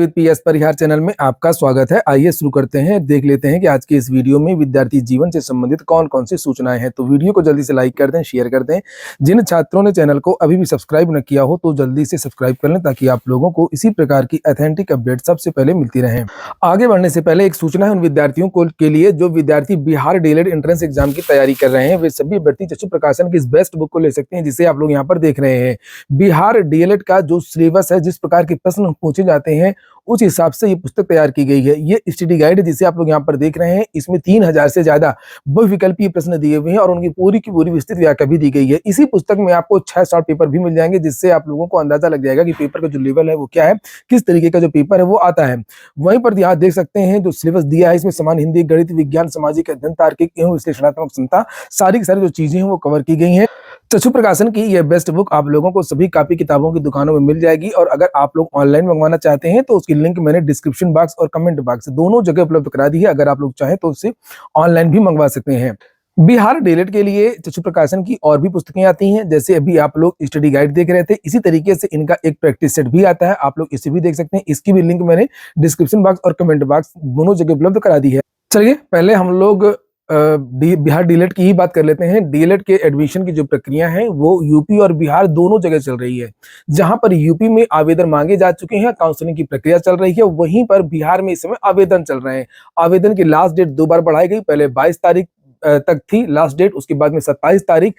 With PS Parihar channel में आपका स्वागत है। आइए शुरू करते हैं, देख लेते हैं कि आज के इस वीडियो में विद्यार्थी जीवन से संबंधित कौन कौन सी सूचनाएं हैं। तो वीडियो को जल्दी से लाइक कर दें, शेयर कर दें। जिन छात्रों ने चैनल को अभी भी सब्सक्राइब न किया हो तो जल्दी से सब्सक्राइब कर लें ताकि आप लोगों को इसी प्रकार की ऑथेंटिक अपडेट सबसे पहले मिलती रहे। आगे बढ़ने से पहले एक सूचना है उन विद्यार्थियों को के लिए जो विद्यार्थी बिहार डीएलएड एंट्रेंस एग्जाम की तैयारी कर रहे हैं। वे सभी अभ्यर्थी चक्षु प्रकाशन की इस बेस्ट बुक को ले सकते हैं जिसे आप लोग यहाँ पर देख रहे हैं। बिहार डीएलएड का जो सिलेबस है, जिस प्रकार के प्रश्न पूछे जाते हैं उस हिसाब से ये पुस्तक तैयार की गई है। ये स्टडी गाइड है जिसे आप लोग यहाँ पर देख रहे हैं। इसमें 3000 से ज्यादा बहुविकल्पीय प्रश्न दिए हुए हैं और उनकी पूरी की पूरी विस्तृत व्याख्या भी दी गई है। इसी पुस्तक में आपको 6 शॉर्ट पेपर भी मिल जाएंगे जिससे आप लोगों को अंदाजा लग जाएगा कि पेपर का जो लेवल है वो क्या है, किस तरीके का जो पेपर है वो आता है। वहीं पर यहाँ देख सकते हैं जो सिलेबस दिया है, इसमें सामान्य हिंदी, गणित, विज्ञान, सामाजिक अध्ययन, तार्किक एवं विश्लेषणात्मक क्षमता, सारी की सारी जो चीजें हैं वो कवर की गई हैं। चक्षु प्रकाशन की यह बेस्ट बुक आप लोगों को सभी कॉपी किताबों की दुकानों में मिल जाएगी और अगर आप लोग ऑनलाइन मंगवाना चाहते हैं तो उसकी लिंक मैंने डिस्क्रिप्शन बॉक्स और कमेंट बॉक्स दोनों जगह उपलब्ध करा दी है। अगर आप लोग चाहें तो उससे ऑनलाइन भी मंगवा सकते हैं। बिहार डीएलएड के लिए चक्षु प्रकाशन की और भी पुस्तकें आती हैं, जैसे अभी आप लोग स्टडी गाइड देख रहे थे, इसी तरीके से इनका एक प्रैक्टिस सेट भी आता है। आप लोग इसे भी देख सकते हैं। इसकी भी लिंक मैंने डिस्क्रिप्शन बॉक्स और कमेंट बॉक्स दोनों जगह उपलब्ध करा दी है। चलिए पहले हम लोग बिहार डीएलएड की ही बात कर लेते हैं। डीएलएड के एडमिशन की जो प्रक्रिया है वो यूपी और बिहार दोनों जगह चल रही है। जहां पर यूपी में आवेदन मांगे जा चुके हैं, काउंसलिंग की प्रक्रिया चल रही है, वहीं पर बिहार में इस समय आवेदन चल रहे हैं। आवेदन की लास्ट डेट 2 बार बढ़ाई गई, पहले 22 तारीख तक थी लास्ट डेट, उसके बाद में 27 तारीख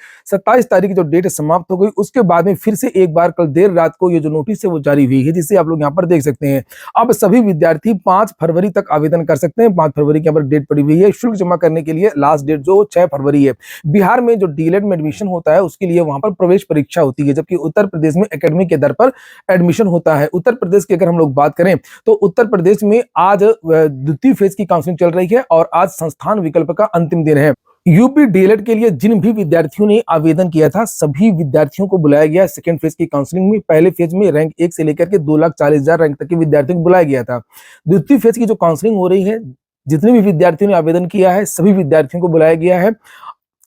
की जो डेट समाप्त हो गई। उसके बाद में फिर से एक बार कल देर रात को ये जो नोटिस है वो जारी हुई है, जिसे आप लोग यहाँ पर देख सकते हैं। अब सभी विद्यार्थी 5 फरवरी तक आवेदन कर सकते हैं। 5 फरवरी की यहाँ पर डेट पड़ी हुई है। शुल्क जमा करने के लिए लास्ट डेट जो 6 फरवरी है। बिहार में जो डीएलएड में एडमिशन होता है उसके लिए वहां पर प्रवेश परीक्षा होती है, जबकि उत्तर प्रदेश में एकेडमिक के दर पर एडमिशन होता है। उत्तर प्रदेश की अगर हम लोग बात करें तो उत्तर प्रदेश में आज द्वितीय फेज की काउंसलिंग चल रही है और आज संस्थान विकल्प का अंतिम दिन है। यूपी डीएलएड के लिए जिन भी विद्यार्थियों ने आवेदन किया था सभी विद्यार्थियों को बुलाया गया सेकंड फेज की काउंसलिंग में। पहले फेज में रैंक 1 से लेकर के 2,40,000 रैंक तक के विद्यार्थियों को बुलाया गया था। द्वितीय फेज की जो काउंसलिंग हो रही है, जितने भी विद्यार्थियों ने आवेदन किया है सभी विद्यार्थियों को बुलाया गया है।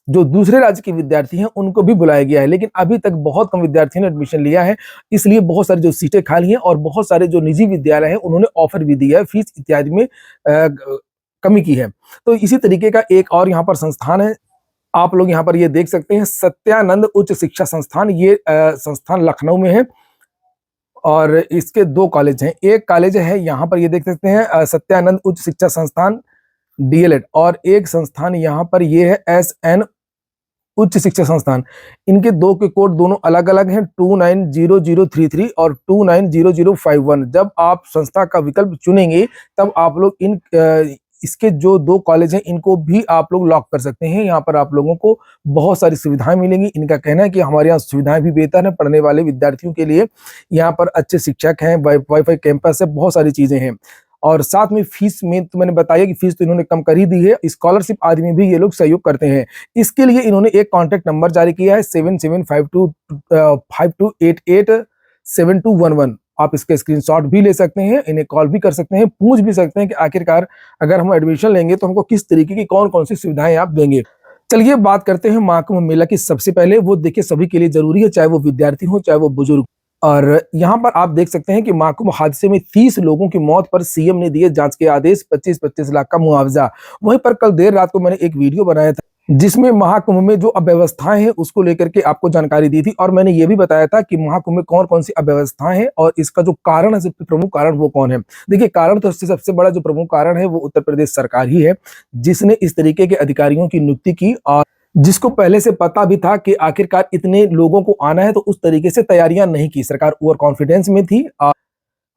जो दूसरे राज्य के विद्यार्थी हैं उनको भी बुलाया गया है, लेकिन अभी तक बहुत कम विद्यार्थियों ने एडमिशन लिया है, इसलिए बहुत सारी जो सीटें खाली हैं और बहुत सारे जो निजी विद्यालय हैं उन्होंने ऑफर भी दिया है फीस इत्यादि में कमी की है। तो इसी तरीके का एक और यहाँ पर संस्थान है, आप लोग यहाँ पर ये देख सकते हैं, सत्यानंद उच्च शिक्षा संस्थान। ये संस्थान लखनऊ में है और इसके 2 कॉलेज हैं। एक कॉलेज है यहाँ पर ये देख सकते हैं सत्यानंद उच्च शिक्षा संस्थान डीएलएड, और एक संस्थान यहाँ पर ये है एसएन उच्च शिक्षा संस्थान। इनके 2 के कोड दोनों अलग अलग हैं, 290033 और 290051। जब आप संस्था का विकल्प चुनेंगे तब आप लोग इसके जो 2 कॉलेज हैं इनको भी आप लोग लॉक कर सकते हैं। यहाँ पर आप लोगों को बहुत सारी सुविधाएं मिलेंगी। इनका कहना है कि हमारे यहाँ सुविधाएं भी बेहतर हैं पढ़ने वाले विद्यार्थियों के लिए। यहाँ पर अच्छे शिक्षक हैं, वाईफाई कैंपस है, बहुत सारी चीजें हैं। और साथ में फीस में तो मैंने बताया कि फीस तो इन्होंने कम कर ही दी है। स्कॉलरशिप आदि में भी ये लोग सहयोग करते हैं। इसके लिए इन्होंने एक कॉन्टैक्ट नंबर जारी किया है 7752528711। आप इसके स्क्रीनशॉट भी ले सकते हैं, इन्हें कॉल भी कर सकते हैं, पूछ भी सकते हैं कि आखिरकार अगर हम एडमिशन लेंगे तो हमको किस तरीके की कौन कौन सी सुविधाएं आप देंगे। चलिए बात करते हैं महाकुंभ मेला की। सबसे पहले वो देखिए सभी के लिए जरूरी है, चाहे वो विद्यार्थी हो चाहे वो बुजुर्ग। और यहाँ पर आप देख सकते हैं कि महाकुंभ हादसे में 30 लोगों की मौत पर सीएम ने दिए जांच के आदेश, 25-25 लाख का मुआवजा। वहीं पर कल देर रात को मैंने एक वीडियो बनाया था जिसमें महाकुंभ में जो अव्यवस्थाएं हैं उसको लेकर के आपको जानकारी दी थी और मैंने ये भी बताया था कि महाकुंभ में कौन कौन सी अव्यवस्थाएं हैं और इसका जो कारण है, सबसे प्रमुख कारण वो कौन है। देखिए कारण तो सबसे बड़ा जो प्रमुख कारण है वो उत्तर प्रदेश सरकार ही है, जिसने इस तरीके के अधिकारियों की नियुक्ति की और जिसको पहले से पता भी था कि आखिरकार इतने लोगों को आना है, तो उस तरीके से तैयारियां नहीं की। सरकार ओवर कॉन्फिडेंस में थी।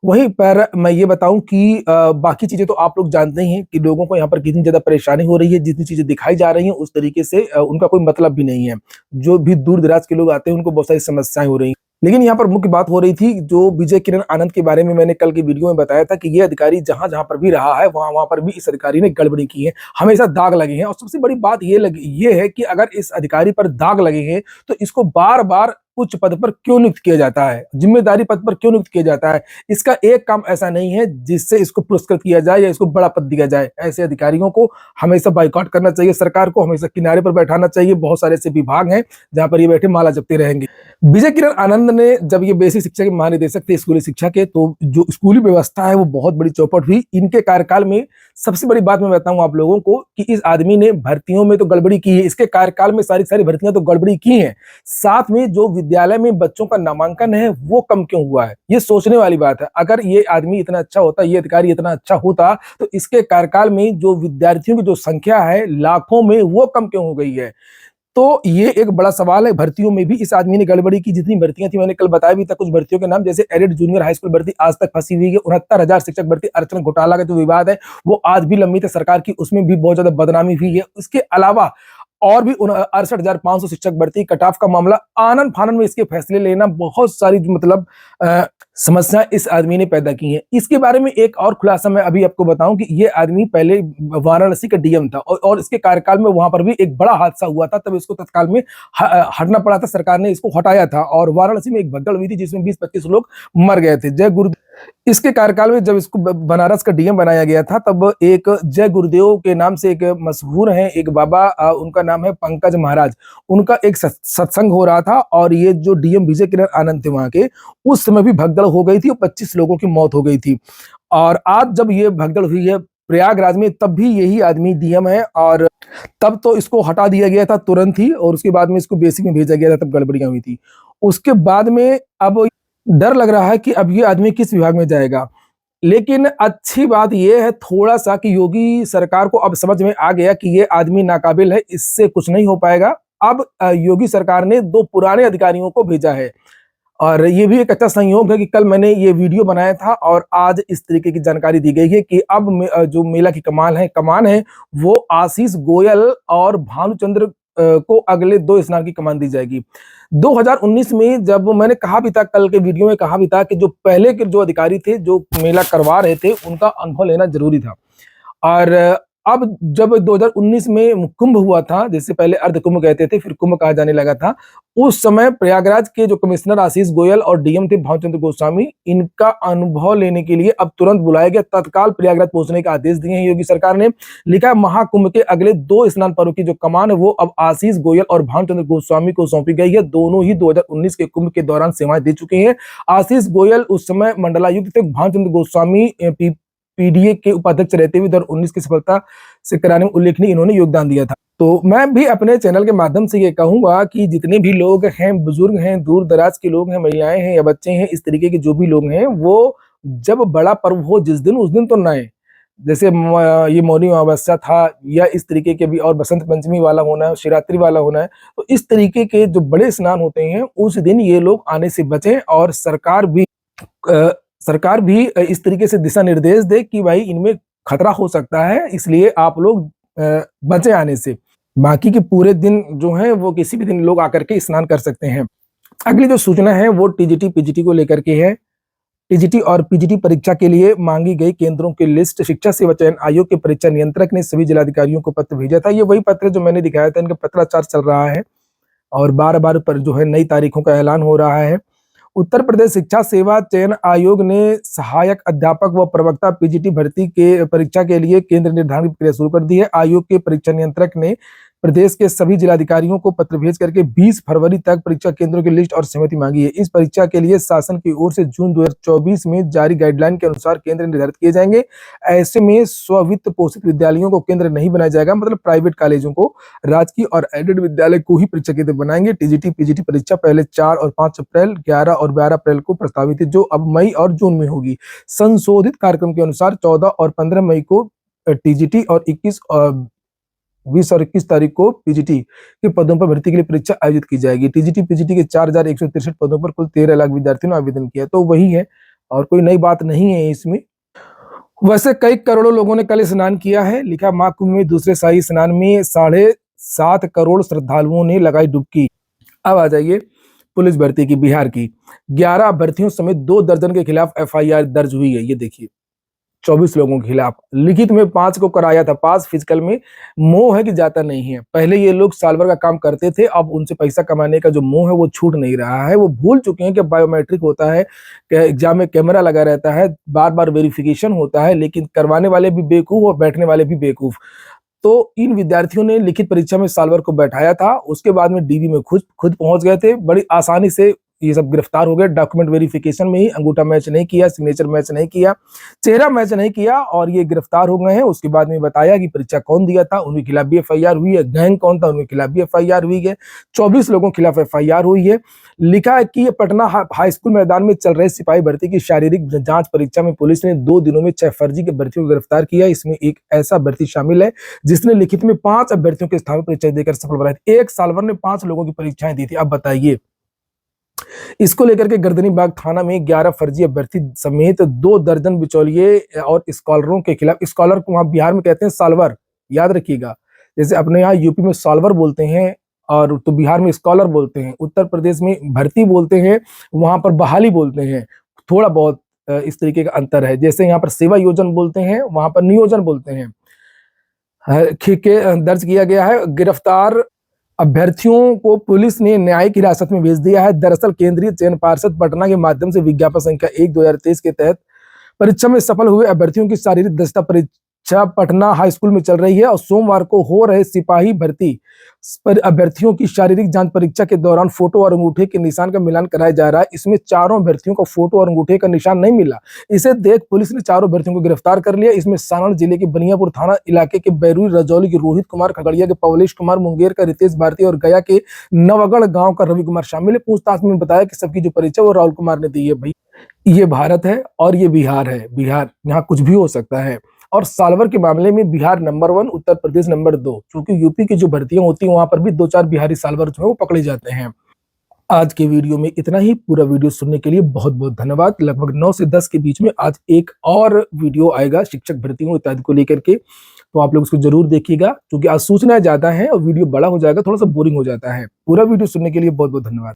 वहीं पर मैं ये बताऊं कि बाकी चीजें तो आप लोग जानते ही हैं कि लोगों को यहाँ पर कितनी ज्यादा परेशानी हो रही है। जितनी चीजें दिखाई जा रही हैं उस तरीके से उनका कोई मतलब भी नहीं है। जो भी दूर दराज के लोग आते हैं उनको बहुत सारी समस्याएं हो रही हैं। लेकिन यहाँ पर मुख्य बात हो रही थी जो विजय किरण आनंद के बारे में मैंने कल की वीडियो में बताया था कि ये अधिकारी जहां जहां पर भी रहा है वहां पर भी इस अधिकारी ने गड़बड़ी की है, हमेशा दाग लगे हैं। और सबसे बड़ी बात ये है कि अगर इस अधिकारी पर दाग लगे हैं तो इसको बार बार उच्च पद पर क्यों नियुक्त किया जाता है, जिम्मेदारी पद पर क्यों नियुक्त किया जाता है। इसका एक काम ऐसा नहीं है जिससे इसको पुरस्कृत किया जाए या इसको बड़ा पद दिया जाए। ऐसे अधिकारियों को हमेशा बाइकआउट करना चाहिए, सरकार को हमेशा किनारे पर बैठाना चाहिए। बहुत सारे ऐसे विभाग हैं जहां पर ये बैठे माला जपते रहेंगे। विजय किरण आनंद ने जब ये बेसिक शिक्षा के महानिदेशक थे स्कूली शिक्षा के, तो जो स्कूली व्यवस्था है वो बहुत बड़ी चौपट हुई इनके कार्यकाल में। सबसे बड़ी बात मैं बताऊं आप लोगों को कि इस आदमी ने भर्तियों में तो गड़बड़ी की है, इसके कार्यकाल में सारी सारी भर्तियां तो गड़बड़ी की हैं, साथ में जो विद्यालय में बच्चों का नामांकन है वो कम क्यों हुआ है, ये सोचने वाली बात है। अगर ये आदमी इतना अच्छा होता, ये अधिकारी इतना अच्छा होता, तो इसके कार्यकाल में जो विद्यार्थियों की जो संख्या है लाखों में, वो कम क्यों हो गई है। तो ये एक बड़ा सवाल है। भर्तियों में भी इस आदमी ने गड़बड़ी की। जितनी भर्तियां थी, मैंने कल बताया भी था कुछ भर्तियों के नाम, जैसे एडेड जूनियर हाई स्कूल भर्ती आज तक फंसी हुई है। 69,000 शिक्षक भर्ती अर्चन घोटाला का जो विवाद है वो आज भी लंबित है सरकार की, उसमें भी बहुत ज्यादा बदनामी हुई है। इसके अलावा और भी 68,500 शिक्षक भर्ती कट ऑफ का मामला, आनन फानन में इसके फैसले लेना, बहुत सारी मतलब समस्या इस आदमी ने पैदा की है। इसके बारे में एक और खुलासा मैं अभी आपको बताऊं कि ये आदमी पहले वाराणसी का डीएम था और इसके कार्यकाल में वहां पर भी एक बड़ा हादसा हुआ था, तब इसको तत्काल में हटना पड़ा था, सरकार ने इसको हटाया था और वाराणसी में एक भगदड़ हुई थी जिसमें 20-25 लोग मर गए थे। जय गुरु इसके कार्यकाल में जब इसको बनारस का डीएम बनाया गया था, तब एक जय गुरुदेव के नाम से एक मशहूर हैं एक बाबा, उनका नाम है पंकज महाराज, उनका एक सत्संग हो रहा था और ये जो डीएम विजय किरण आनंद थे वहां के, उस समय भी भगदड़ हो गई थी और 25 लोगों की मौत हो गई थी। और आज जब ये भगदड़ हुई है प्रयागराज में, तब भी यही आदमी डीएम है और तब तो इसको हटा दिया गया था तुरंत ही, और उसके बाद में इसको बेसिक में भेजा गया था, तब गड़बड़ियां हुई थी। उसके बाद में अब डर लग रहा है कि अब ये आदमी किस विभाग में जाएगा। लेकिन अच्छी बात यह है थोड़ा सा कि योगी सरकार को अब समझ में आ गया कि ये आदमी नाकाबिल है, इससे कुछ नहीं हो पाएगा। अब योगी सरकार ने 2 पुराने अधिकारियों को भेजा है और ये भी एक अच्छा संयोग है कि कल मैंने ये वीडियो बनाया था और आज इस तरीके की जानकारी दी गई है कि अब जो मेला की कमान है वो आशीष गोयल और भानुचंद्र को अगले 2 स्नान की कमान दी जाएगी। 2019 में जब मैंने कहा भी था, कल के वीडियो में कहा भी था कि जो पहले के जो अधिकारी थे जो मेला करवा रहे थे उनका अनुभव लेना जरूरी था। और अब जब 2019 में कुंभ हुआ था, जिससे पहले अर्ध कुंभ कहते थे फिर कुंभ कहा जाने लगा था, उस समय प्रयागराज के जो कमिश्नर आशीष गोयल और डीएम थे भानुचंद्र गोस्वामी, इनका अनुभव लेने के लिए अब तुरंत बुलाया गया। तत्काल प्रयागराज पहुंचने के आदेश दिए हैं योगी सरकार ने। लिखा महाकुंभ के अगले 2 स्नान पर्व की जो कमान है वो अब आशीष गोयल और भानुचंद्र गोस्वामी को सौंपी गई है। दोनों ही 2019 के कुंभ के दौरान सेवाएं दे चुके हैं। आशीष गोयल उस समय मंडलायुक्त थे, भानुचंद्र गोस्वामी पीडीए के उपाध्यक्ष रहते हुए 2019 की सफलता से कराने में उल्लेखनीय इन्होंने योगदान दिया था। तो मैं भी अपने चैनल के माध्यम से ये कहूंगा कि जितने भी लोग हैं, बुजुर्ग हैं, दूर दराज के लोग हैं, महिलाएं हैं या बच्चे हैं, इस तरीके के जो भी लोग हैं, वो जब बड़ा पर्व हो जिस दिन, उस दिन तो नए, जैसे ये मौनी अमावस्या था या इस तरीके के भी, और बसंत पंचमी वाला होना है, शिवरात्रि वाला होना है, तो इस तरीके के जो बड़े स्नान होते हैं उस दिन ये लोग आने से बचें और सरकार भी इस तरीके से दिशा निर्देश दे कि भाई इनमें खतरा हो सकता है, इसलिए आप लोग बचे आने से। बाकी के पूरे दिन जो है वो किसी भी दिन लोग आकर के स्नान कर सकते हैं। अगली जो सूचना है वो टीजीटी पीजीटी को लेकर के है। टीजीटी और पीजीटी परीक्षा के लिए मांगी गई केंद्रों की लिस्ट शिक्षा सेवा चयन आयोग के परीक्षा नियंत्रक ने सभी जिलाधिकारियों को पत्र भेजा था। ये वही पत्र जो मैंने दिखाया था, इनका पत्राचार चल रहा है और बार-बार पर जो है नई तारीखों का ऐलान हो रहा है। उत्तर प्रदेश शिक्षा सेवा चयन आयोग ने सहायक अध्यापक व प्रवक्ता पीजीटी भर्ती के परीक्षा के लिए केंद्र निर्धारण की प्रक्रिया शुरू कर दी है। आयोग के परीक्षा नियंत्रक ने प्रदेश के सभी जिलाधिकारियों को पत्र भेज करके 20 फरवरी तक परीक्षा केंद्रों की लिस्ट और सहमति मांगी है। इस परीक्षा के लिए शासन की ओर से जून 2024 में जारी गाइडलाइन के अनुसार केंद्र निर्धारित किए जाएंगे। ऐसे में स्ववित्त पोषित विद्यालयों को केंद्र नहीं बनाया जाएगा, मतलब प्राइवेट कॉलेजों को, राजकीय और एडेड विद्यालय को ही परीक्षा केंद्र बनाएंगे। टीजीटी पीजीटी परीक्षा पहले 4 और 5 अप्रैल, 11 और 12 अप्रैल को प्रस्तावित है, जो अब मई और जून में होगी। संशोधित कार्यक्रम के अनुसार 14 और 15 मई को टीजीटी और 20 और 21 तारीख को पीजीटी के पदों पर भर्ती के लिए परीक्षा आयोजित की जाएगी। टीजीटी पीजीटी के 4,163 पदों पर कुल 13 लाख विद्यार्थियों ने आवेदन किया, तो वही है और कोई नई बात नहीं है इसमें। वैसे कई करोड़ों लोगों ने कल स्नान किया है। लिखा महाकुंभ में दूसरे शाही स्नान में 7.5 करोड़ श्रद्धालुओं ने लगाई डुबकी। अब आ जाइए पुलिस भर्ती की, बिहार की 11 अभ्यर्थियों समेत 2 दर्जन के खिलाफ एफआईआर दर्ज हुई है। ये देखिए 24 लोगों के खिलाफ। लिखित में 5 को कराया था पास, फिजिकल में मोह है कि जाता नहीं है। पहले ये लोग साल भर का काम करते थे, अब उनसे पैसा कमाने का जो मोह है वो छूट नहीं रहा है। वो भूल चुके हैं कि बायोमेट्रिक होता है, एग्जाम में कैमरा लगा रहता है, बार बार वेरिफिकेशन होता है, लेकिन करवाने वाले भी बेवकूफ और बैठने वाले भी बेवकूफ। तो इन विद्यार्थियों ने लिखित परीक्षा में साल भर को बैठाया था, उसके बाद में डीबी में खुद खुद पहुंच गए थे। बड़ी आसानी से ये सब गिरफ्तार हो गए। डॉक्यूमेंट वेरिफिकेशन में ही अंगूठा मैच नहीं किया, सिग्नेचर मैच नहीं किया, चेहरा मैच नहीं किया और ये गिरफ्तार हो गए हैं। उसके बाद में बताया कि परीक्षा कौन दिया था, उनके खिलाफ भी एफआईआर हुई है। गैंग कौन था, उनके खिलाफ भी एफआईआर हुई है। 24 लोगों के खिलाफ एफआईआर हुई है। लिखा है कि ये पटना हाई स्कूल मैदान में चल रहे सिपाही भर्ती की शारीरिक जांच परीक्षा में पुलिस ने 2 दिनों में 6 फर्जी के भर्तियों को गिरफ्तार किया। इसमें एक ऐसा भर्ती शामिल है जिसने लिखित में 5 अभ्यर्थियों के स्थान पर परीक्षा देकर सफल बनाई थी। एक साल भर ने 5 लोगों की परीक्षाएं दी थी। अब बताइए, इसको लेकर के गर्दनीबाग थाना में 11 फर्जी अभ्यर्थी समेत 2 दर्जन बिचौलिए और स्कॉलरों के खिलाफ, स्कॉलर को वहां बिहार में कहते हैं साल्वर, याद रखिएगा। जैसे अपने यहाँ यूपी में सॉल्वर बोलते हैं और तो बिहार में स्कॉलर बोलते हैं, उत्तर प्रदेश में भर्ती बोलते हैं, वहां पर बहाली बोलते हैं। थोड़ा बहुत इस तरीके का अंतर है। जैसे यहाँ पर सेवा योजन बोलते हैं, वहां पर नियोजन बोलते हैं। दर्ज किया गया है। गिरफ्तार अभ्यर्थियों को पुलिस ने न्यायिक हिरासत में भेज दिया है। दरअसल केंद्रीय चयन पार्षद पटना के माध्यम से विज्ञापन संख्या 1/2023 के तहत परीक्षा में सफल हुए अभ्यर्थियों की शारीरिक दक्षता परीक्षा पटना हाई स्कूल में चल रही है और सोमवार को हो रहे सिपाही भर्ती पर अभ्यर्थियों की शारीरिक जांच परीक्षा के दौरान फोटो और अंगूठे के निशान का मिलान कराया जा रहा है। इसमें चारों अभ्यर्थियों को फोटो और अंगूठे का निशान नहीं मिला। इसे देख पुलिस ने चारों अभ्यर्थियों को गिरफ्तार कर लिया। इसमें सारण जिले के बनियापुर थाना इलाके के बैरूई रजौली के रोहित कुमार, खगड़िया के पवलेश कुमार, मुंगेर का रितेश भारती और गया के नवगढ़ गांव का रवि कुमार शामिल है। पूछताछ में बताया कि सबकी जो परीक्षा वो राहुल कुमार ने दी है। भाई, ये भारत है और ये बिहार है। बिहार, यहाँ कुछ भी हो सकता है। और सालवर के मामले में बिहार नंबर 1, उत्तर प्रदेश नंबर 2, क्योंकि यूपी की जो भर्तियां होती हैं वहां पर भी 2-4 बिहारी सालवर जो है वो पकड़े जाते हैं। आज के वीडियो में इतना ही। पूरा वीडियो सुनने के लिए बहुत बहुत धन्यवाद। लगभग 9 से 10 के बीच में आज एक और वीडियो आएगा शिक्षक भर्तियों इत्यादि को लेकर के, तो आप लोग उसको जरूर देखिएगा, क्योंकि आज सूचना ज्यादा है और वीडियो बड़ा हो जाएगा, थोड़ा सा बोरिंग हो जाता है। पूरा वीडियो सुनने के लिए बहुत बहुत धन्यवाद।